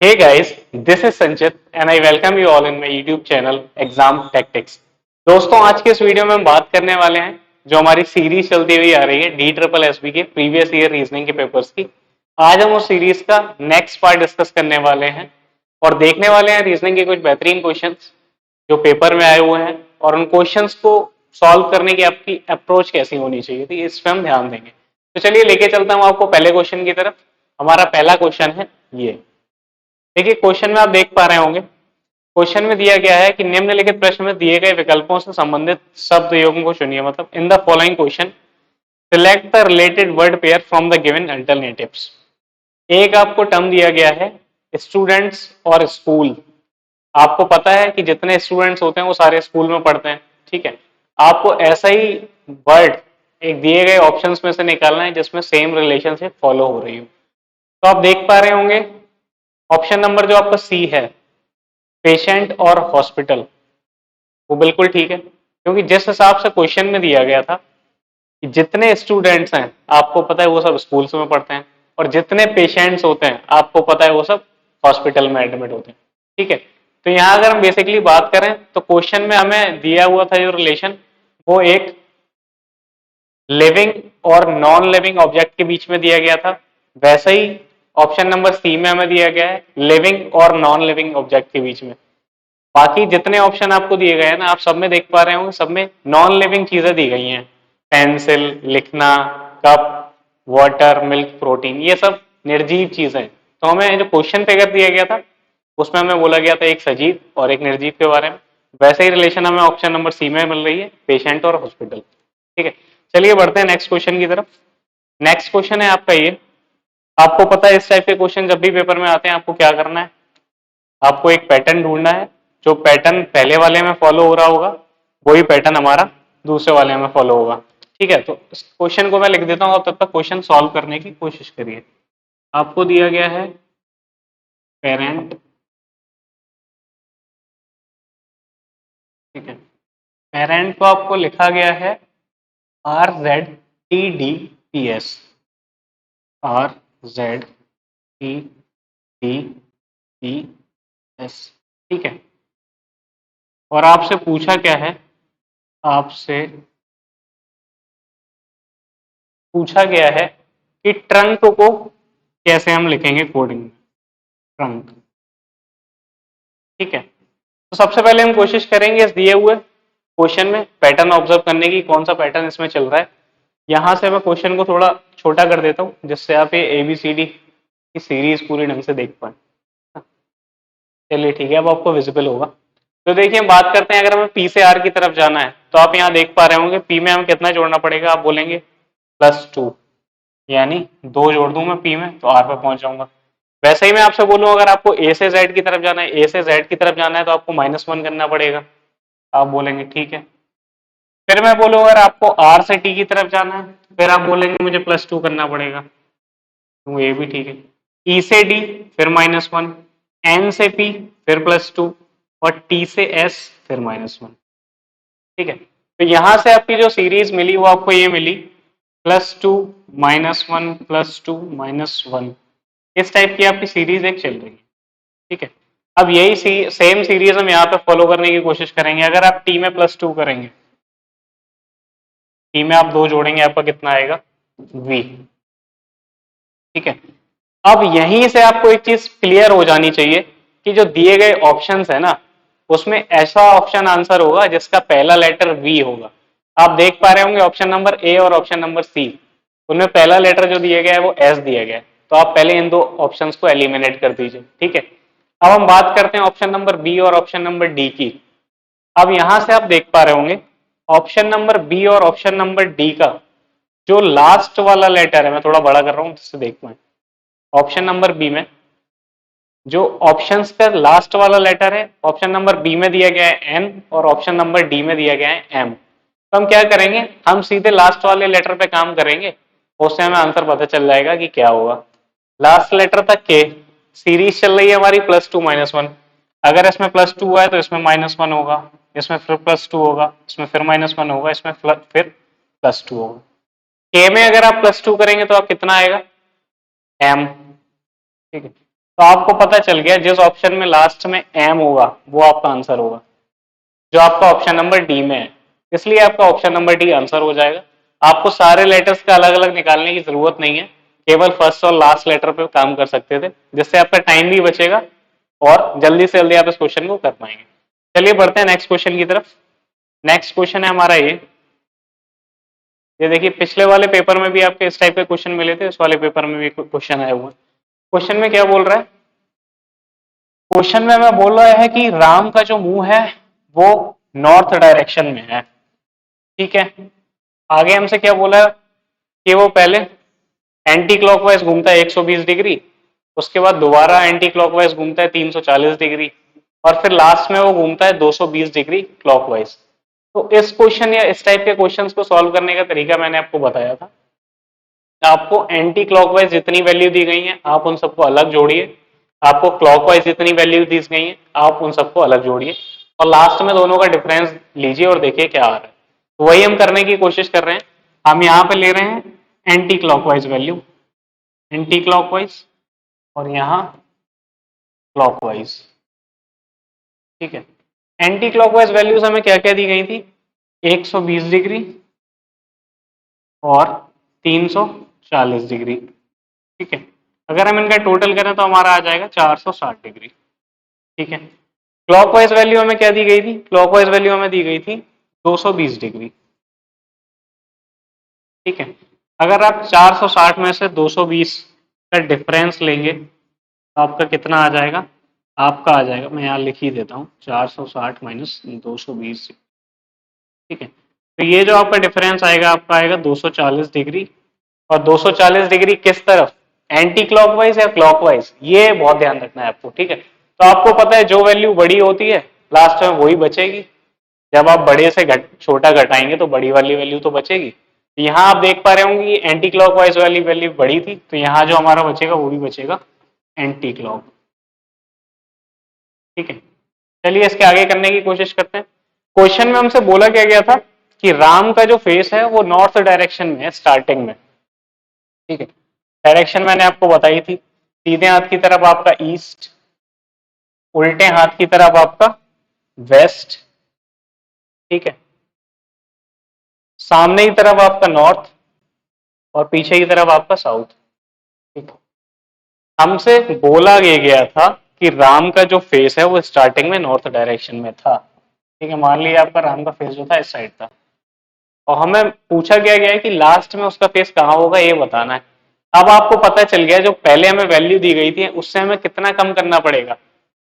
Hey guys, this is Sanchit and I welcome you all in my YouTube channel Exam Tactics। दोस्तों आज के इस video में हम बात करने वाले हैं जो हमारी सीरीज चलती हुई आ रही है डी ट्रिपल एस बी के प्रीवियस ईयर रीजनिंग के पेपर्स की। आज हम उस सीरीज का नेक्स्ट पार्ट डिस्कस करने वाले हैं और देखने वाले हैं रीजनिंग के कुछ बेहतरीन क्वेश्चंस जो पेपर में आए हुए हैं और उन क्वेश्चंस को सॉल्व करने की आपकी अप्रोच कैसी होनी चाहिए थी इस पर हम ध्यान देंगे। तो चलिए लेके चलता हूं आपको पहले क्वेश्चन की तरफ। हमारा पहला क्वेश्चन है ये। देखिए क्वेश्चन में आप देख पा रहे होंगे, क्वेश्चन में दिया गया है कि निम्नलिखित प्रश्न में दिए गए विकल्पों से संबंधित शब्द योगों को चुनिए। मतलब in the following question select the related word pair from the given alternatives. एक आपको टर्म दिया गया है स्टूडेंट्स और स्कूल। आपको पता है कि जितने स्टूडेंट्स होते हैं वो सारे स्कूल में पढ़ते हैं, ठीक है। आपको ऐसा ही वर्ड एक दिए गए ऑप्शंस में से निकालना है जिसमें सेम रिलेशनशिप फॉलो हो रही हो। तो आप देख पा रहे होंगे ऑप्शन नंबर जो आपका सी है पेशेंट और हॉस्पिटल, वो बिल्कुल ठीक है क्योंकि जिस हिसाब से क्वेश्चन में दिया गया था कि जितने स्टूडेंट्स हैं आपको पता है वो सब स्कूल्स में पढ़ते हैं और जितने पेशेंट्स होते हैं आपको पता है वो सब हॉस्पिटल में एडमिट होते हैं, ठीक है। तो यहाँ अगर हम बेसिकली बात करें तो क्वेश्चन में हमें दिया हुआ था जो रिलेशन वो एक लिविंग और नॉन लिविंग ऑब्जेक्ट के बीच में दिया गया था। वैसे ही ऑप्शन नंबर सी में हमें दिया गया है लिविंग और नॉन लिविंग ऑब्जेक्ट के बीच में। बाकी जितने ऑप्शन आपको दिए गए हैं ना, आप सब में देख पा रहे होंगे, सब में नॉन लिविंग चीजें दी गई हैं। पेंसिल, लिखना, कप, वाटर, मिल्क, प्रोटीन, ये सब निर्जीव चीजें। तो हमें जो क्वेश्चन पेपर दिया गया था उसमें हमें बोला गया था एक सजीव और एक निर्जीव के बारे में। वैसे ही रिलेशन हमें ऑप्शन नंबर सी में मिल रही है पेशेंट और हॉस्पिटल, ठीक है। चलिए बढ़ते हैं नेक्स्ट क्वेश्चन की तरफ। नेक्स्ट क्वेश्चन है आपका ये। आपको पता है इस टाइप के क्वेश्चन जब भी पेपर में आते हैं आपको क्या करना है, आपको एक पैटर्न ढूंढना है। जो पैटर्न पहले वाले में फॉलो हो रहा होगा वही पैटर्न हमारा दूसरे वाले में फॉलो होगा, ठीक है। तो इस क्वेश्चन को मैं लिख देता हूँ, तब तक क्वेश्चन सॉल्व करने की कोशिश करिए। आपको दिया गया है पेरेंट, ठीक है। पेरेंट को आपको लिखा गया है RZTDPS, RZTDPS, ठीक है। और आपसे पूछा क्या है, आपसे पूछा गया है कि ट्रंक को कैसे हम लिखेंगे कोडिंग में, ट्रंक, ठीक है। तो सबसे पहले हम कोशिश करेंगे इस दिए हुए क्वेश्चन में पैटर्न ऑब्जर्व करने की, कौन सा पैटर्न इसमें चल रहा है। यहां से मैं क्वेश्चन को थोड़ा छोटा कर देता हूं जिससे आप ये ABCD की सीरीज पूरी ढंग से देख पाए। चलिए ठीक है, अब आपको विजिबल होगा। तो देखिए हम बात करते हैं, अगर हमें P से R की तरफ जाना है तो आप यहाँ देख पा रहे होंगे P में हमें कितना जोड़ना पड़ेगा। आप बोलेंगे +2, यानी 2 जोड़ दूं मैं P में तो R पे पहुंच जाऊंगा। वैसे ही मैं आपसे बोलूं अगर आपको A से Z की तरफ जाना है, A से Z की तरफ जाना है तो आपको -1 करना पड़ेगा। आप बोलेंगे ठीक है। फिर मैं बोलूं अगर आपको R से T की तरफ जाना है फिर आप बोलेंगे मुझे +2 करना पड़ेगा, तो ये भी ठीक है। E से D फिर -1, N से P फिर +2 और T से S फिर -1, ठीक है। तो यहां से आपकी जो सीरीज मिली वो आपको ये मिली +2 -1 +2 -1। इस टाइप की आपकी सीरीज एक चल रही है, ठीक है। अब यही सेम सीरीज हम यहाँ पे फॉलो करने की कोशिश करेंगे। अगर आप टी में +2 करेंगे, टी में आप 2 जोड़ेंगे, आपका कितना आएगा V, ठीक है। अब यहीं से आपको एक चीज क्लियर हो जानी चाहिए कि जो दिए गए ऑप्शंस है ना उसमें ऐसा ऑप्शन आंसर होगा जिसका पहला लेटर V होगा। आप देख पा रहे होंगे ऑप्शन नंबर A और ऑप्शन नंबर C, उनमें पहला लेटर जो दिया गया है वो S दिया गया है। तो आप पहले इन दो ऑप्शंस को एलिमिनेट कर दीजिए, ठीक है। अब हम बात करते हैं ऑप्शन नंबर B और ऑप्शन नंबर D की। अब यहां से आप देख पा रहे होंगे ऑप्शन नंबर B और ऑप्शन नंबर D का जो लास्ट वाला लेटर है, मैं थोड़ा बड़ा कर रहा हूं जिससे देख पाए। ऑप्शन नंबर बी में जो ऑप्शंस का लास्ट वाला लेटर है, ऑप्शन नंबर बी में दिया गया है N और ऑप्शन नंबर डी में दिया गया है M। तो हम क्या करेंगे, हम सीधे लास्ट वाले लेटर पे काम करेंगे, उससे हमें आंसर पता चल जाएगा कि क्या होगा। लास्ट लेटर तक के सीरीज चल रही है हमारी +2 -1। अगर इसमें +2 है तो इसमें -1 होगा, इसमें फिर +2 होगा, इसमें फिर -1 होगा, इसमें फिर +2 होगा। के में अगर आप +2 करेंगे तो आप कितना आएगा M, ठीक है। तो तो आपको पता चल गया जिस ऑप्शन में लास्ट में एम होगा वो आपका आंसर होगा, जो आपका ऑप्शन नंबर डी में है। इसलिए आपका ऑप्शन नंबर डी आंसर हो जाएगा। आपको सारे लेटर्स का अलग अलग निकालने की जरूरत नहीं है, केवल फर्स्ट और लास्ट लेटर पे काम कर सकते थे, जिससे आपका टाइम भी बचेगा और जल्दी से जल्दी आप इस क्वेश्चन को कर पाएंगे। चलिए बढ़ते हैं नेक्स्ट क्वेश्चन की तरफ। नेक्स्ट क्वेश्चन है हमारा ये देखिए, पिछले वाले पेपर में भी आपके इस टाइप के क्वेश्चन मिले थे, इस वाले पेपर में भी क्वेश्चन आया हुआ है। क्वेश्चन में क्या बोल रहा है? क्वेश्चन में हमें बोल रहा है कि राम का जो मुंह है वो नॉर्थ डायरेक्शन में है, ठीक है। आगे हमसे क्या बोला कि वो पहले एंटी क्लॉकवाइज घूमता है 120 डिग्री, उसके बाद दोबारा एंटी क्लॉकवाइज घूमता है 340 डिग्री, और फिर लास्ट में वो घूमता है 220 डिग्री क्लॉकवाइज। तो इस क्वेश्चन या इस टाइप के क्वेश्चंस को सॉल्व करने का तरीका मैंने आपको बताया था। आपको एंटी क्लॉकवाइज जितनी वैल्यू दी गई है आप उन सबको अलग जोड़िए, आपको क्लॉकवाइज जितनी वैल्यू दी गई है आप उन सबको अलग जोड़िए, और लास्ट में दोनों का डिफरेंस लीजिए और देखिए क्या आ रहा है। तो वही हम करने की कोशिश कर रहे हैं। हम यहाँ पे ले रहे हैं anti clockwise value, anti clockwise, और यहाँ क्लॉकवाइज, ठीक है। एंटी क्लॉकवाइज वैल्यूज हमें क्या क्या दी गई थी? 120 डिग्री और 340 डिग्री, ठीक है। अगर हम इनका टोटल करें तो हमारा आ जाएगा 460 डिग्री, ठीक है। क्लॉकवाइज वैल्यू हमें क्या दी गई थी? क्लॉकवाइज वैल्यू हमें दी गई थी 220 डिग्री, ठीक है। अगर आप 460 में से 220 का डिफरेंस लेंगे तो आपका कितना आ जाएगा? आपका आ जाएगा, मैं यहाँ लिख ही देता हूँ, 460 माइनस 220, ठीक है। तो ये जो आपका डिफरेंस आएगा आपका आएगा 240 डिग्री। और 240 डिग्री किस तरफ? एंटी क्लॉकवाइज या क्लॉकवाइज, ये बहुत ध्यान रखना है आपको, ठीक है। तो आपको पता है जो वैल्यू बड़ी होती है लास्ट में वही बचेगी, जब आप बड़े से छोटा घटाएंगे तो बड़ी वाली वैल्यू तो बचेगी। यहाँ आप देख पा रहे होंगे कि एंटी क्लॉकवाइज वाली वैल्यू बड़ी थी, तो यहाँ जो हमारा बचेगा वो भी बचेगा एंटी क्लॉक, ठीक है। चलिए इसके आगे करने की कोशिश करते हैं। क्वेश्चन में हमसे बोला क्या गया था कि राम का जो फेस है वो नॉर्थ डायरेक्शन में है स्टार्टिंग में, ठीक है। डायरेक्शन मैंने आपको बताई थी, सीधे हाथ की तरफ आपका ईस्ट, उल्टे हाथ की तरफ आपका वेस्ट, ठीक है। सामने की तरफ आपका नॉर्थ और पीछे की तरफ आपका साउथ, ठीक है। हमसे बोला ये गया था कि राम का जो फेस है वो स्टार्टिंग में नॉर्थ डायरेक्शन में था, ठीक है। मान लीजिए आपका राम का फेस जो था इस साइड था, और हमें पूछा गया है कि लास्ट में उसका फेस कहाँ होगा ये बताना है। अब आपको पता चल गया जो पहले हमें वैल्यू दी गई थी उससे हमें कितना कम करना पड़ेगा?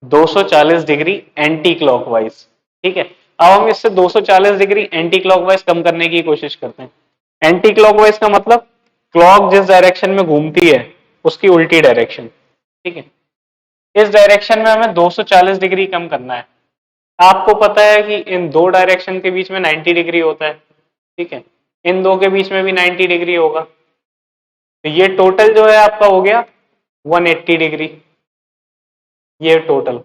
240 डिग्री एंटी क्लॉकवाइज, ठीक है। अब हम इससे 240 डिग्री एंटी क्लॉकवाइज कम करने की कोशिश करते हैं। एंटी क्लॉकवाइज का मतलब क्लॉक जिस डायरेक्शन में घूमती है उसकी उल्टी डायरेक्शन, ठीक है। इस डायरेक्शन में हमें 240 डिग्री कम करना है। आपको पता है कि इन दो डायरेक्शन के बीच में 90 डिग्री होता है, ठीक है। इन दो के बीच में भी 90 डिग्री होगा, तो ये टोटल जो है आपका हो गया 180 डिग्री, ये टोटल,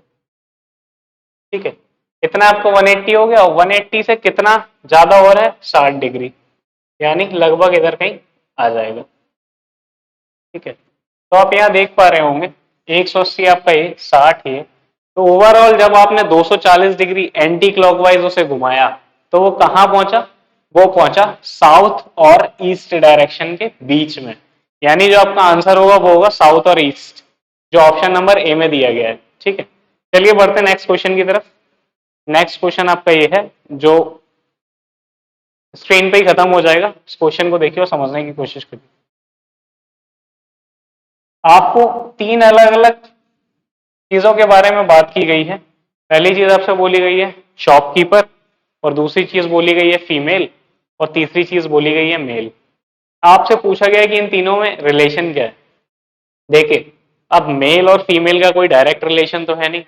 ठीक है। इतना आपको 180 हो गया, और 180 से कितना ज्यादा हो रहा है? 60 डिग्री, यानी लगभग इधर कहीं आ जाएगा, ठीक है। तो आप यहाँ देख पा रहे होंगे 180 आपका ये 60 है, तो ओवरऑल जब आपने 240 डिग्री एंटी क्लॉकवाइज उसे घुमाया तो वो कहाँ पहुंचा? वो पहुंचा साउथ और ईस्ट डायरेक्शन के बीच में, यानी जो आपका आंसर होगा वो होगा साउथ और ईस्ट, जो ऑप्शन नंबर ए में दिया गया है, ठीक है। चलिए बढ़ते हैं नेक्स्ट क्वेश्चन की तरफ। नेक्स्ट क्वेश्चन आपका ये है जो स्क्रीन पे ही खत्म हो जाएगा, इस क्वेश्चन को देखिए और समझने की कोशिश करिए। आपको तीन अलग अलग चीजों के बारे में बात की गई है। पहली चीज आपसे बोली गई है शॉपकीपर, और दूसरी चीज बोली गई है फीमेल, और तीसरी चीज बोली गई है मेल। आपसे पूछा गया है कि इन तीनों में रिलेशन क्या है। देखिए, अब मेल और फीमेल का कोई डायरेक्ट रिलेशन तो है नहीं,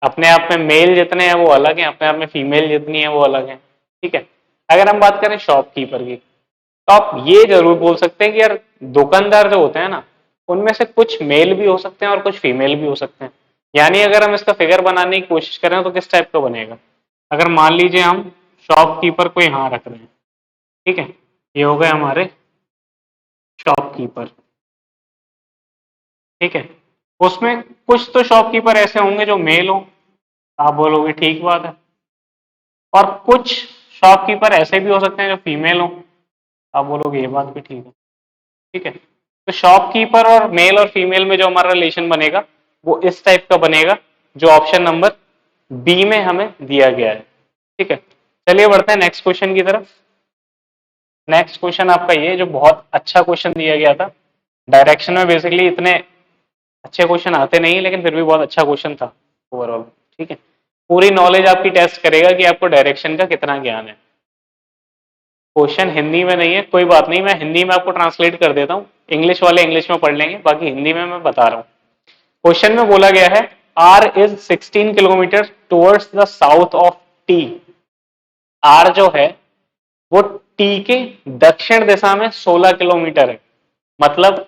अपने आप में मेल जितने हैं वो अलग हैं, अपने आप में फीमेल जितनी है वो अलग है, ठीक है। अगर हम बात करें शॉपकीपर की, तो आप ये जरूर बोल सकते हैं कि यार दुकानदार जो होते हैं ना उनमें से कुछ मेल भी हो सकते हैं और कुछ फीमेल भी हो सकते हैं। यानी अगर हम इसका फिगर बनाने की कोशिश करें तो किस टाइप का बनेगा? अगर मान लीजिए हम शॉपकीपर को यहाँ रख रहे हैं, ठीक है, ये हो गए हमारे शॉपकीपर, ठीक है। उसमें कुछ तो शॉपकीपर ऐसे होंगे जो मेल हो, आप बोलोगे ठीक बात है, और कुछ शॉपकीपर ऐसे भी हो सकते हैं जो फीमेल हो, आप बोलोगे ये बात भी ठीक है। ठीक है, तो शॉपकीपर और मेल और फीमेल में जो हमारा रिलेशन बनेगा वो इस टाइप का बनेगा, जो ऑप्शन नंबर बी में हमें दिया गया है। ठीक है, चलिए बढ़ते हैं नेक्स्ट क्वेश्चन की तरफ। नेक्स्ट क्वेश्चन आपका ये जो बहुत अच्छा क्वेश्चन दिया गया था, डायरेक्शन में बेसिकली इतने अच्छे क्वेश्चन आते नहीं लेकिन फिर भी बहुत अच्छा क्वेश्चन था ओवरऑल। ठीक है, पूरी नॉलेज आपकी टेस्ट करेगा कि आपको डायरेक्शन का कितना ज्ञान है। क्वेश्चन हिंदी में नहीं है, कोई बात नहीं, मैं हिंदी में आपको ट्रांसलेट कर देता हूँ, इंग्लिश वाले इंग्लिश में पढ़ लेंगे, बाकी हिंदी में मैं बता रहा हूँ। क्वेश्चन में बोला गया है R is 16 kilometre towards the south of T. R जो है वो टी के दक्षिण दिशा में 16 किलोमीटर है। मतलब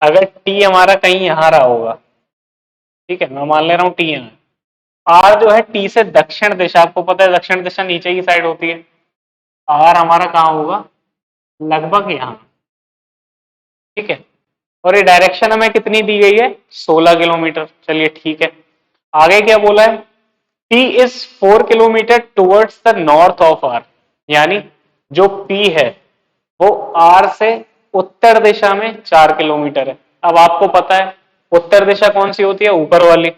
अगर टी हमारा कहीं यहां रहा होगा, ठीक है, मैं मान ले रहा हूं टी यहाँ, आर जो है टी से दक्षिण दिशा, आपको पता है दक्षिण दिशा नीचे की साइड होती है, आर हमारा कहाँ होगा, लगभग यहाँ। ठीक है, और ये डायरेक्शन हमें कितनी दी गई है, 16 किलोमीटर। चलिए ठीक है, आगे क्या बोला है, P is 4 kilometre towards the north of R, यानी जो P है वो R से उत्तर दिशा में 4 किलोमीटर है। अब आपको पता है उत्तर दिशा कौन सी होती है, ऊपर वाली।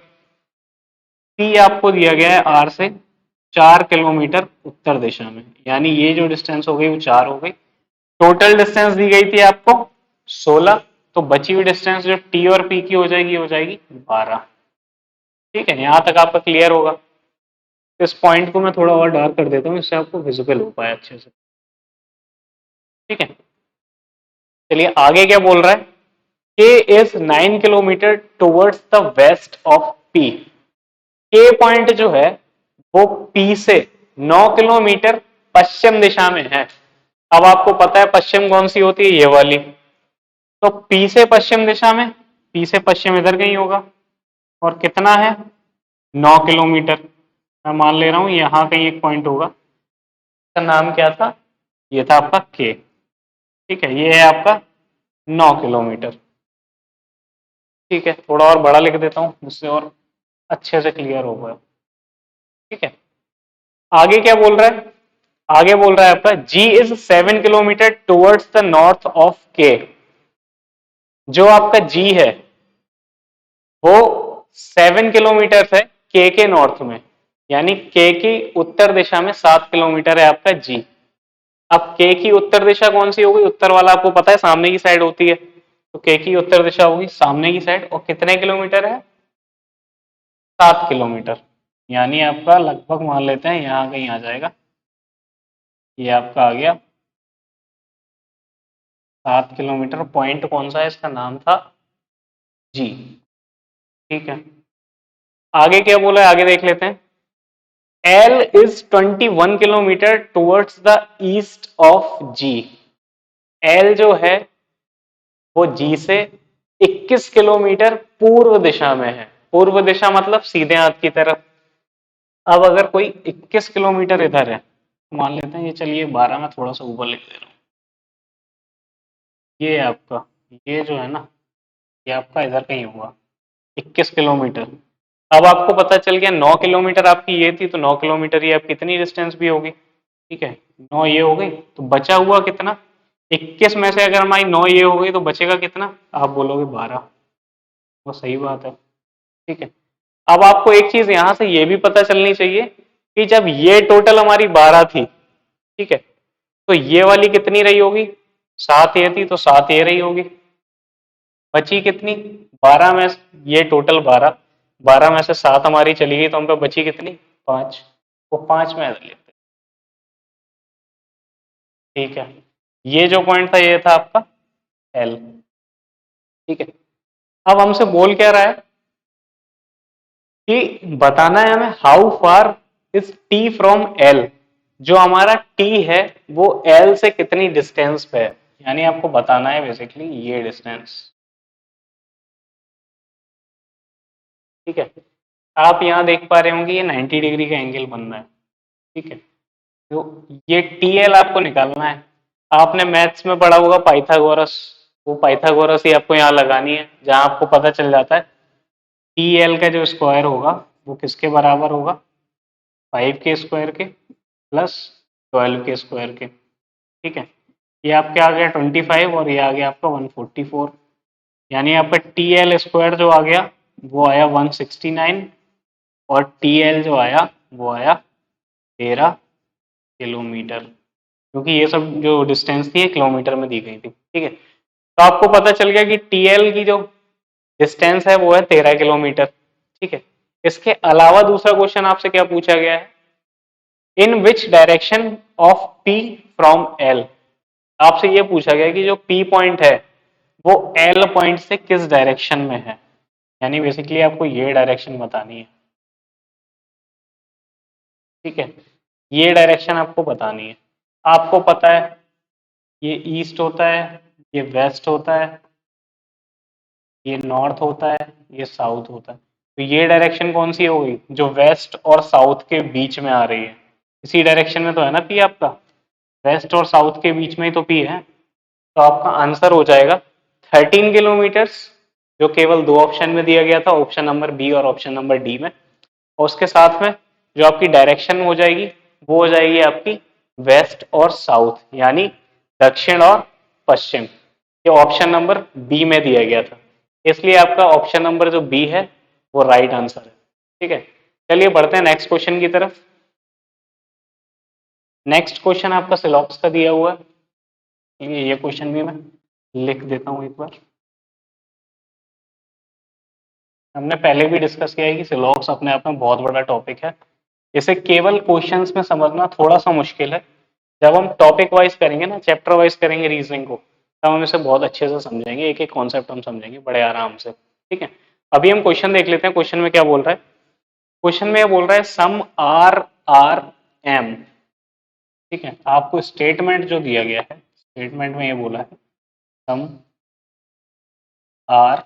P आपको दिया गया है R से 4 किलोमीटर उत्तर दिशा में, यानी ये जो डिस्टेंस हो गई वो 4 हो गई। टोटल डिस्टेंस दी गई थी आपको 16, तो बची हुई डिस्टेंस जो T और P की हो जाएगी 12। ठीक है, यहां तक आपका क्लियर होगा। इस पॉइंट को मैं थोड़ा और डार्क कर देता हूँ, इससे आपको विजिबल हो पाए अच्छे से। ठीक है, चलिए आगे क्या बोल रहा है, K is 9 kilometre towards the west of P. K point जो है वो पी से 9 किलोमीटर पश्चिम दिशा में है। अब आपको पता है पश्चिम कौन सी होती है, ये वाली। तो पी से पश्चिम दिशा में, पी से पश्चिम इधर कहीं होगा, और कितना है, 9 किलोमीटर। मैं मान ले रहा हूं यहां कहीं एक पॉइंट होगा, इसका नाम क्या था, ये था आपका के। ठीक है, ये है आपका 9 किलोमीटर। ठीक है, थोड़ा और बड़ा लिख देता हूँ जिससे और अच्छे से क्लियर हो पाए। ठीक है, आगे क्या बोल रहा है, आगे बोल रहा है आपका G is 7 kilometre towards the north of K. जो आपका जी है वो 7 किलोमीटर है के नॉर्थ में, यानी के की उत्तर दिशा में 7 किलोमीटर है आपका जी। अब के की उत्तर दिशा कौन सी होगी, उत्तर वाला आपको पता है सामने की साइड होती है, तो के की उत्तर दिशा होगी सामने की साइड, और कितने किलोमीटर है, 7 किलोमीटर। यानी आपका लगभग मान लेते हैं यहाँ कहीं आ जाएगा, ये आपका आ गया 7 किलोमीटर। पॉइंट कौन सा है, इसका नाम था जी। ठीक है, आगे क्या बोला है, आगे देख लेते हैं। L is 21 kilometre towards the east of G. L जो है वो जी से 21 किलोमीटर पूर्व दिशा में है। पूर्व दिशा मतलब सीधे हाथ की तरफ। अब अगर कोई 21 किलोमीटर इधर है, मान लेते हैं ये, चलिए 12 में थोड़ा सा ऊपर लिख दे रहा हूँ, ये आपका, ये जो है ना, ये आपका इधर कहीं हुआ 21 किलोमीटर। अब आपको पता चल गया 9 किलोमीटर आपकी ये थी, तो 9 किलोमीटर ये आपकी कितनी डिस्टेंस भी होगी। ठीक है, 9 ये हो गई, तो बचा हुआ कितना, 21 में से अगर हमारी 9 ये हो गई तो बचेगा कितना, आप बोलोगे 12। वो सही बात है। ठीक है, अब आपको एक चीज यहां से ये भी पता चलनी चाहिए कि जब ये टोटल हमारी 12 थी, ठीक है, तो ये वाली कितनी रही होगी, 7 ये थी, तो 7 ये रही होगी। बची कितनी, 12 में ये टोटल 12, 12 में से 7 हमारी चली गई, तो हम पे बची कितनी, 5। वो 5 में लेते हैं। ठीक है, ये जो पॉइंट था ये था आपका एल। ठीक है, अब हमसे बोल क्या रहा है कि बताना है हमें how far is T from L. जो हमारा टी है वो एल से कितनी डिस्टेंस पे है, यानी आपको बताना है बेसिकली ये डिस्टेंस। ठीक है, आप यहाँ देख पा रहे होंगे ये 90 डिग्री का एंगल बन रहा है। ठीक है, तो ये टी एल आपको निकालना है। आपने मैथ्स में पढ़ा होगा पाइथागोरस, वो पाइथागोरस ही आपको यहाँ लगानी है, जहां आपको पता चल जाता है टी एल का जो स्क्वायर होगा वो किसके बराबर होगा, 5 के स्क्वायर के प्लस 12 के स्क्वायर के। ठीक है, ये आपके आ गया 25 और ये आ गया आपका 144, यानी आपका टी एल स्क्वायर जो आ गया वो आया 169 और टी एल जो आया वो आया 13 किलोमीटर, क्योंकि ये सब जो डिस्टेंस थी ये किलोमीटर में दी गई थी। ठीक है, तो आपको पता चल गया कि टी एल की जो डिस्टेंस है वो है 13 किलोमीटर। ठीक है, इसके अलावा दूसरा क्वेश्चन आपसे क्या पूछा गया है, in which direction of P from L. आपसे ये पूछा गया कि जो पी पॉइंट है वो एल पॉइंट से किस डायरेक्शन में है, यानी बेसिकली आपको ये डायरेक्शन बतानी है। ठीक है, ये डायरेक्शन आपको बतानी है। आपको पता है ये ईस्ट होता है, ये वेस्ट होता है, ये नॉर्थ होता है, ये साउथ होता है। तो ये डायरेक्शन कौन सी हो गई, जो वेस्ट और साउथ के बीच में आ रही है, इसी डायरेक्शन में तो है ना पी आपका, वेस्ट और साउथ के बीच में ही तो पी है। तो आपका आंसर हो जाएगा 13 किलोमीटर्स, जो केवल दो ऑप्शन में दिया गया था, ऑप्शन नंबर बी और ऑप्शन नंबर डी में। और उसके साथ में जो आपकी डायरेक्शन हो जाएगी वो हो जाएगी आपकी वेस्ट और साउथ, यानी दक्षिण और पश्चिम। ये ऑप्शन नंबर बी में दिया गया था, इसलिए आपका ऑप्शन नंबर जो बी है वो राइट आंसर है। ठीक है, चलिए बढ़ते हैं नेक्स्ट क्वेश्चन की तरफ। नेक्स्ट क्वेश्चन आपका सिलॉक्स का दिया हुआ है, ये क्वेश्चन भी मैं लिख देता हूं एक बार। हमने पहले भी डिस्कस किया है कि सिलॉक्स अपने आप में बहुत बड़ा टॉपिक है, इसे केवल क्वेश्चंस में समझना थोड़ा सा मुश्किल है। जब हम टॉपिक वाइज करेंगे ना, चैप्टर वाइज करेंगे रीजनिंग को, तब हम इसे बहुत अच्छे से समझेंगे, एक एक कॉन्सेप्ट हम समझेंगे बड़े आराम से। ठीक है, अभी हम क्वेश्चन देख लेते हैं, क्वेश्चन में क्या बोल रहा है। क्वेश्चन में ये बोल रहा है सम आर आर एम। ठीक है, आपको स्टेटमेंट जो दिया गया है, स्टेटमेंट में ये बोला है सम आर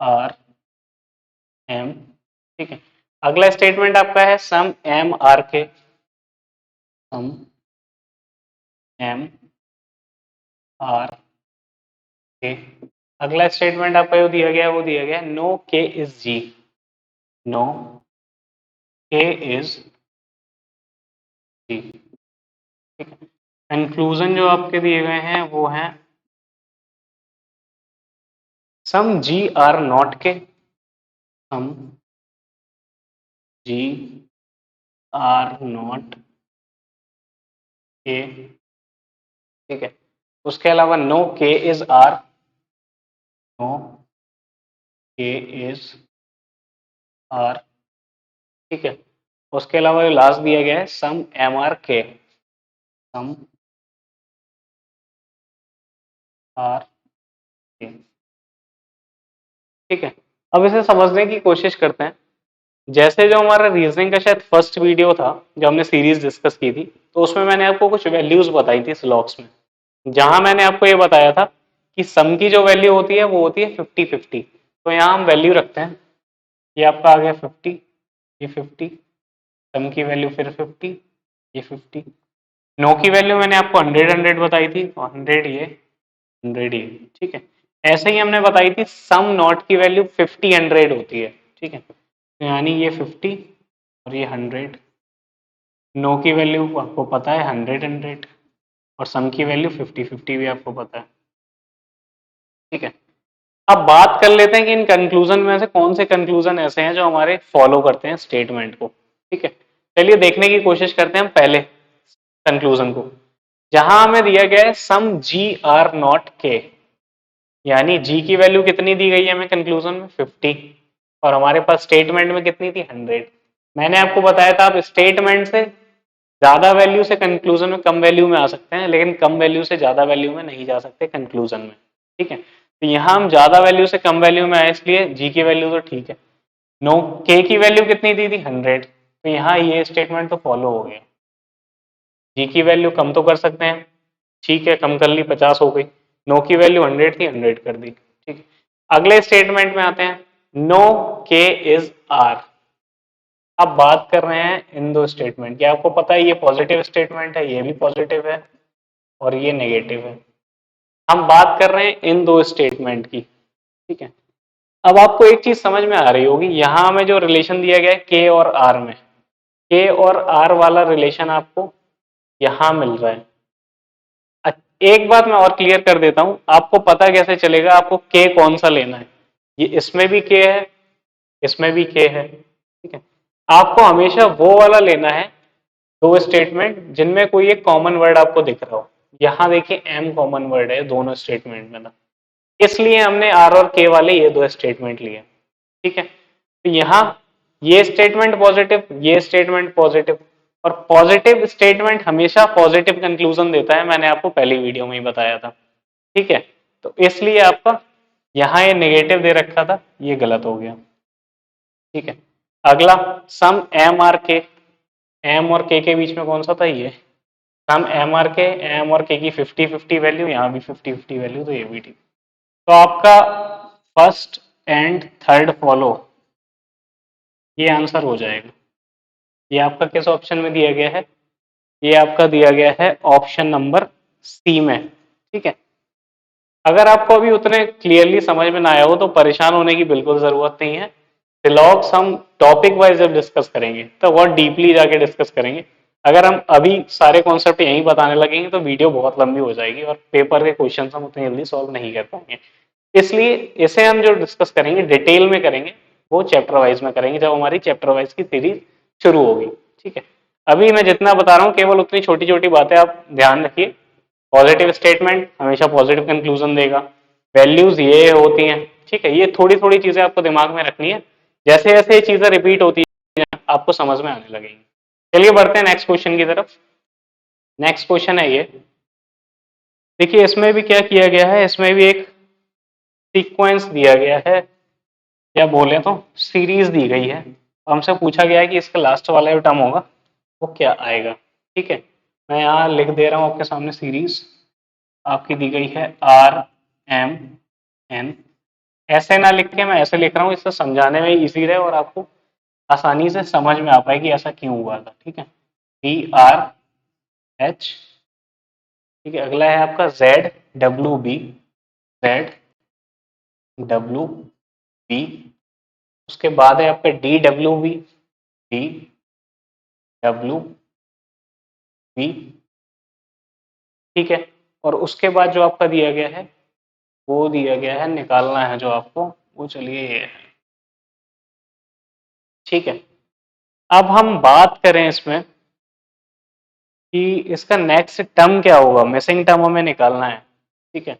आर एम। ठीक है, अगला स्टेटमेंट आपका है सम एम आर के, सम एम आर के। अगला स्टेटमेंट आपका जो दिया गया है वो दिया गया है नो के इज जी, नो के इज जी। ठीक है, कंक्लूजन जो आपके दिए गए हैं वो हैं सम जी आर नॉट के, सम जी आर नॉट के। ठीक है, उसके अलावा नो के इज आर, नो के इज आर। ठीक है, उसके अलावा जो लास्ट दिया गया है सम एम आर के, सम आर के। ठीक है, अब इसे समझने की कोशिश करते हैं। जैसे जो हमारा रीजनिंग का शायद फर्स्ट वीडियो था जो हमने सीरीज डिस्कस की थी, तो उसमें मैंने आपको कुछ वैल्यूज बताई थी स्लॉक्स में, जहां मैंने आपको ये बताया था कि सम की जो वैल्यू होती है वो होती है 50-50। तो यहाँ हम वैल्यू रखते हैं, ये आपका आ गया 50, ये 50, सम की वैल्यू फिर 50, ये 50। नो की वैल्यू मैंने आपको 100 बताई थी, तो 100 ये, 100 ये। ठीक है, ऐसे ही हमने बताई थी सम नॉट की वैल्यू 50-100 होती है। ठीक है, तो यानी ये 50 और ये 100। नो की वैल्यू आपको पता है 100-100, और सम की वैल्यू 50-50 भी आपको पता है। ठीक है, अब बात कर लेते हैं कि इन कंक्लूजन में से कौन से कंक्लूजन ऐसे हैं जो हमारे फॉलो करते हैं स्टेटमेंट को। ठीक है, चलिए देखने की कोशिश करते हैं हम पहले कंक्लूजन को, जहां हमें दिया गया है सम जी आर नॉट के, यानी जी की वैल्यू कितनी दी गई है हमें कंक्लूजन में 50, और हमारे पास स्टेटमेंट में कितनी थी 100। मैंने आपको बताया था आप स्टेटमेंट से ज्यादा वैल्यू से कंक्लूजन में कम वैल्यू में आ सकते हैं, लेकिन कम वैल्यू से ज्यादा वैल्यू में नहीं जा सकते कंक्लूजन में। ठीक है, तो यहाँ हम ज्यादा वैल्यू से कम वैल्यू में आए, इसलिए जी की वैल्यू तो ठीक है। नो के की वैल्यू कितनी दी थी 100, तो यहाँ ये स्टेटमेंट तो फॉलो हो गया। जी की वैल्यू कम तो कर सकते हैं, ठीक है, कम कर ली 50 हो गई। नो की वैल्यू 100 थी, 100 कर दी। ठीक है, अगले स्टेटमेंट में आते हैं, नो के इज आर। अब बात कर रहे हैं इन दो स्टेटमेंट की, आपको पता है ये पॉजिटिव स्टेटमेंट है, ये भी पॉजिटिव है और ये नेगेटिव है। हम बात कर रहे हैं इन दो स्टेटमेंट की। ठीक है, अब आपको एक चीज समझ में आ रही होगी, यहां हमें जो रिलेशन दिया गया है के और आर में, के और आर वाला रिलेशन आपको यहां मिल रहा है। एक बात मैं और क्लियर कर देता हूं, आपको पता कैसे चलेगा आपको के कौन सा लेना है। ये इसमें भी के है, इसमें भी के है, ठीक है। आपको हमेशा वो वाला लेना है, दो स्टेटमेंट जिनमें कोई एक कॉमन वर्ड आपको दिख रहा हो। यहां देखिए एम कॉमन वर्ड है दोनों स्टेटमेंट में ना, इसलिए हमने आर और के वाले ये दो स्टेटमेंट लिए, ठीक है। तो यहाँ ये स्टेटमेंट पॉजिटिव, ये स्टेटमेंट पॉजिटिव, और पॉजिटिव स्टेटमेंट हमेशा पॉजिटिव कंक्लूजन देता है, मैंने आपको पहली वीडियो में ही बताया था, ठीक है। तो इसलिए आपका यहाँ ये नेगेटिव दे रखा था, ये गलत हो गया, ठीक है। अगला सम एम आर के, एम और के बीच में कौन सा था ये, सम एम आर के, एम और के की 50-50 वैल्यू, यहाँ भी 50-50 वैल्यू, तो ये भी ठीक। तो आपका फर्स्ट एंड थर्ड फॉलो, ये आंसर हो जाएगा। ये आपका किस ऑप्शन में दिया गया है, ये आपका दिया गया है ऑप्शन नंबर सी में, ठीक है। अगर आपको अभी उतने क्लियरली समझ में ना आया हो तो परेशान होने की बिल्कुल जरूरत नहीं है। फिलॉक्स हम टॉपिक वाइज जब डिस्कस करेंगे तो बहुत डीपली जाके डिस्कस करेंगे। अगर हम अभी सारे कॉन्सेप्ट यहीं बताने लगेंगे तो वीडियो बहुत लंबी हो जाएगी और पेपर के क्वेश्चन हम उतनी जल्दी सॉल्व नहीं कर पाएंगे। इसलिए इसे हम जो डिस्कस करेंगे डिटेल में करेंगे, वो चैप्टर वाइज में करेंगे जब हमारी चैप्टर वाइज की सीरीज शुरू होगी, ठीक है। अभी मैं जितना बता रहा हूँ केवल उतनी छोटी छोटी बातें आप ध्यान रखिए। पॉजिटिव स्टेटमेंट हमेशा पॉजिटिव कंक्लूजन देगा, वैल्यूज ये होती हैं, ठीक है। ये थोड़ी थोड़ी चीजें आपको दिमाग में रखनी है, जैसे जैसे ये चीजें रिपीट होती है आपको समझ में आने लगेंगी। चलिए बढ़ते हैं नेक्स्ट क्वेश्चन की तरफ। नेक्स्ट क्वेश्चन है ये, देखिए इसमें भी क्या किया गया है, इसमें भी एक सीक्वेंस दिया गया है, या बोले तो सीरीज दी गई है। हमसे पूछा गया है कि इसका लास्ट वाला जो टर्म होगा वो क्या आएगा, ठीक है। मैं यहाँ लिख दे रहा हूँ आपके सामने सीरीज आपकी दी गई है आर एम एन। ऐसे ना लिख के मैं ऐसे लिख रहा हूँ, इससे समझाने में इजी रहे और आपको आसानी से समझ में आ पाए कि ऐसा क्यों हुआ था, ठीक है। डी आर एच, ठीक है। अगला है आपका Z W B, Z W B. उसके बाद है आपका D W B, D W B, ठीक है। और उसके बाद जो आपका दिया गया है वो दिया गया है, निकालना है जो आपको, वो चलिए ये है, ठीक है। अब हम बात करें इसमें कि इसका नेक्स्ट टर्म क्या होगा, मिसिंग टर्म हमें निकालना है, ठीक है।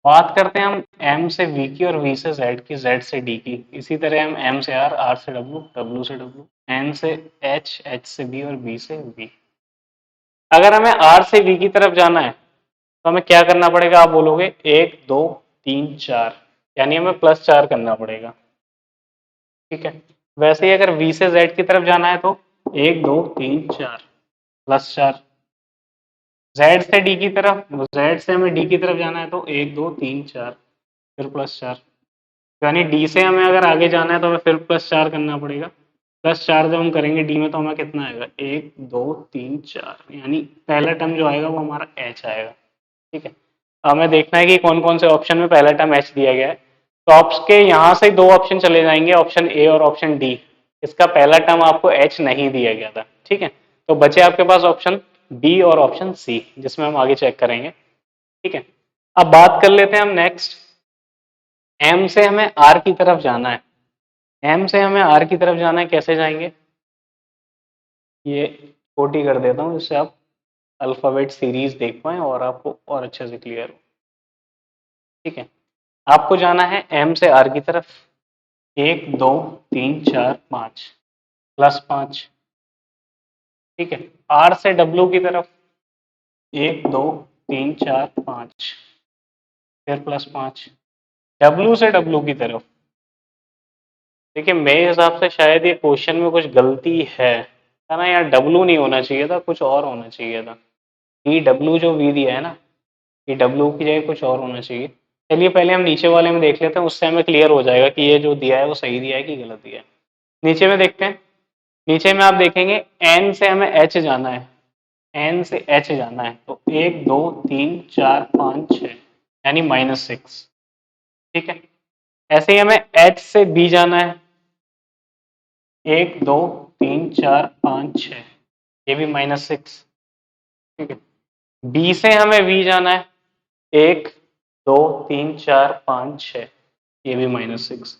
बात करते हैं हम एम से वी की और वी से जेड की, जेड से डी की। इसी तरह हम एम से आर से डब्ल्यू, डब्ल्यू से डब्ल्यू, एन से एच, एच से बी और बी से वी। अगर हमें आर से वी की तरफ जाना है तो हमें क्या करना पड़ेगा, आप बोलोगे 1 2 3 4, यानी हमें +4 करना पड़ेगा, ठीक है। वैसे ही अगर वी से जेड की तरफ जाना है तो 1 2 3 4 +4। जेड से डी की तरफ, जेड से हमें डी की तरफ जाना है तो 1 2 3 4 फिर +4। यानी डी से हमें अगर आगे जाना है तो हमें फिर +4 करना पड़ेगा। +4 जब हम करेंगे डी में तो हमें कितना आएगा, 1 2 3 4, यानी पहला टर्म जो आएगा वो हमारा एच आएगा, ठीक है। हमें देखना है कि कौन कौन से ऑप्शन में पहला टर्म एच दिया गया है। तो आपके यहाँ से दो ऑप्शन चले जाएंगे, ऑप्शन ए और ऑप्शन डी। इसका पहला टर्म आपको एच नहीं दिया गया था, ठीक है। तो बचे आपके पास ऑप्शन बी और ऑप्शन सी, जिसमें हम आगे चेक करेंगे, ठीक है। अब बात कर लेते हैं हम नेक्स्ट, एम से हमें आर की तरफ जाना है। एम से हमें आर की तरफ जाना है, कैसे जाएंगे, ये छोटी कर देता हूँ जिससे आप अल्फाबेट सीरीज देख पाए और आपको और अच्छे से क्लियर हो, ठीक है। आपको जाना है एम से आर की तरफ, 1 2 3 4 5 +5, ठीक है। आर से डब्ल्यू की तरफ 1 2 3 4 5 फिर +5। डब्ल्यू से डब्ल्यू की तरफ, देखिए मेरे हिसाब से शायद ये क्वेश्चन में कुछ गलती है ना, यार डब्ल्यू नहीं होना चाहिए था, कुछ और होना चाहिए था। ई डब्ल्यू जो वी दिया है ना, ये डब्ल्यू की जगह कुछ और होना चाहिए। चलिए पहले हम नीचे वाले में देख लेते हैं, उससे हमें क्लियर हो जाएगा कि ये जो दिया है वो सही दिया है कि गलत दिया है। नीचे में देखते हैं, नीचे में आप देखेंगे एन से हमें एच जाना है, एन से एच जाना है तो 1 2 3 4 5 6, यानी -6। ठीक है। ऐसे ही हमें H से B जाना है, 1 2 3 4 5 6, ये भी -6। ठीक है। B से हमें V जाना है, 1 2 3 4 5 6, ये भी -6।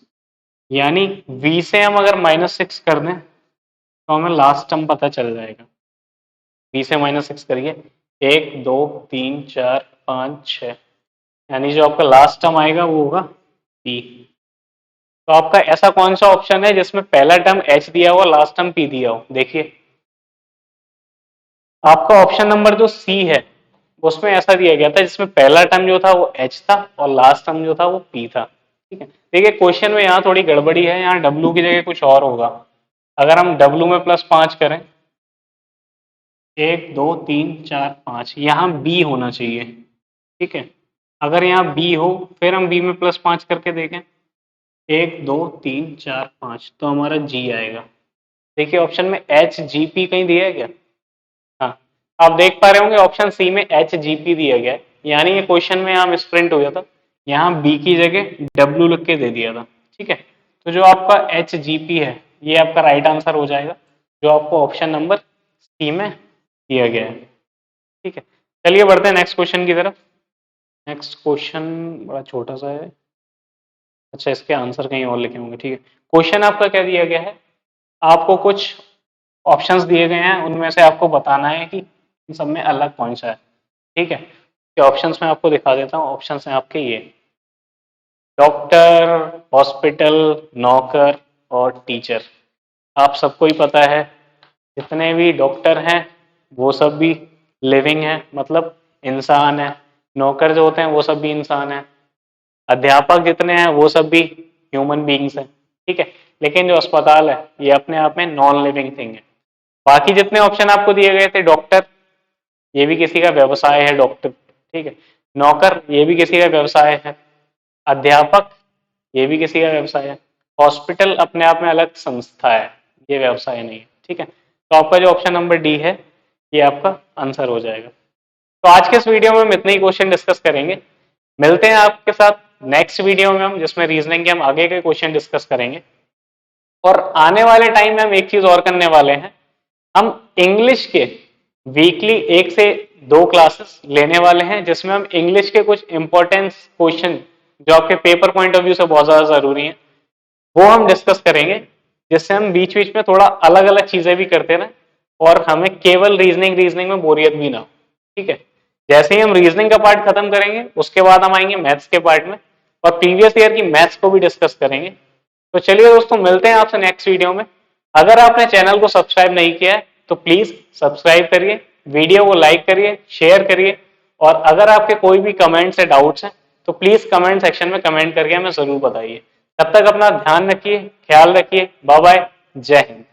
यानी V से हम अगर -6 कर दें तो हमें लास्ट टर्म पता चल जाएगा। V से -6 करिए, 1 2 3 4 5 6, यानी जो आपका लास्ट टर्म आएगा वो होगा P। तो आपका ऐसा कौन सा ऑप्शन है जिसमें पहला टर्म H दिया हुआ, लास्ट टर्म P दिया हो? देखिए, आपका ऑप्शन नंबर जो C है उसमें ऐसा दिया गया था जिसमें पहला टर्म जो था वो H था और लास्ट टर्म जो था वो P था। ठीक है। देखिए क्वेश्चन में यहाँ थोड़ी गड़बड़ी है, यहाँ W की जगह कुछ और होगा। अगर हम W में +5 करें, 1 2 3 4 5, यहाँ B होना चाहिए। ठीक है। अगर यहाँ B हो फिर हम B में +5 करके देखें, 1 2 3 4 5, तो हमारा G आएगा। देखिए ऑप्शन में HGP कहीं दिया है क्या? हाँ, आप देख पा रहे होंगे ऑप्शन सी में HGP दिया गया है, यानी ये क्वेश्चन में यहाँ मिसप्रिंट हो गया था, यहाँ बी की जगह W लिख के दे दिया था। ठीक है। तो जो आपका HGP है ये आपका राइट आंसर हो जाएगा, जो आपको ऑप्शन नंबर सी में दिया गया है। ठीक है। चलिए बढ़ते हैं नेक्स्ट क्वेश्चन की तरफ। नेक्स्ट क्वेश्चन बड़ा छोटा सा है, अच्छा इसके आंसर कहीं और लिखे होंगे। ठीक है। क्वेश्चन आपका क्या दिया गया है, आपको कुछ ऑप्शंस दिए गए हैं, उनमें से आपको बताना है कि इन सब में अलग कौन सा है। ठीक है। ये ऑप्शंस मैं आपको दिखा देता हूँ। ऑप्शंस हैं आपके ये, डॉक्टर, हॉस्पिटल, नौकर और टीचर। आप सबको ही पता है जितने भी डॉक्टर हैं वो सब भी लिविंग है, मतलब इंसान है। नौकर जो होते हैं वो सब भी इंसान है। अध्यापक जितने हैं वो सब भी ह्यूमन बीइंग्स हैं। ठीक है। लेकिन जो अस्पताल है ये अपने आप में नॉन लिविंग थिंग है। बाकी जितने ऑप्शन आपको दिए गए थे, डॉक्टर ये भी किसी का व्यवसाय है, डॉक्टर। ठीक है। नौकर ये भी किसी का व्यवसाय है। अध्यापक ये भी किसी का व्यवसाय है। हॉस्पिटल अपने आप में अलग संस्था है, ये व्यवसाय नहीं है। ठीक है। तो आपका जो ऑप्शन नंबर डी है ये आपका आंसर हो जाएगा। तो आज के इस वीडियो में हम इतने ही क्वेश्चन डिस्कस करेंगे। मिलते हैं आपके साथ नेक्स्ट वीडियो में, हम जिसमें रीजनिंग के हम आगे के क्वेश्चन डिस्कस करेंगे। और आने वाले टाइम में हम एक चीज और करने वाले हैं, हम इंग्लिश के वीकली 1 से 2 क्लासेस लेने वाले हैं, जिसमें हम इंग्लिश के कुछ इंपॉर्टेंस क्वेश्चन जो आपके पेपर पॉइंट ऑफ व्यू से बहुत ज्यादा जरूरी हैं वो हम डिस्कस करेंगे, जिससे हम बीच बीच में थोड़ा अलग अलग चीजें भी करते रहें और हमें केवल रीजनिंग रीजनिंग में बोरियत भी ना हो। ठीक है। जैसे ही हम रीजनिंग का पार्ट खत्म करेंगे उसके बाद हम आएंगे मैथ्स के पार्ट में और प्रीवियस ईयर की मैथ्स को भी डिस्कस करेंगे। तो चलिए दोस्तों, मिलते हैं आपसे नेक्स्ट वीडियो में। अगर आपने चैनल को सब्सक्राइब नहीं किया है तो प्लीज सब्सक्राइब करिए, वीडियो को लाइक करिए, शेयर करिए, और अगर आपके कोई भी कमेंट्स या डाउट्स हैं तो प्लीज कमेंट सेक्शन में कमेंट करके हमें जरूर बताइए। तब तक अपना ध्यान रखिए, ख्याल रखिए। बाय बाय, जय हिंद।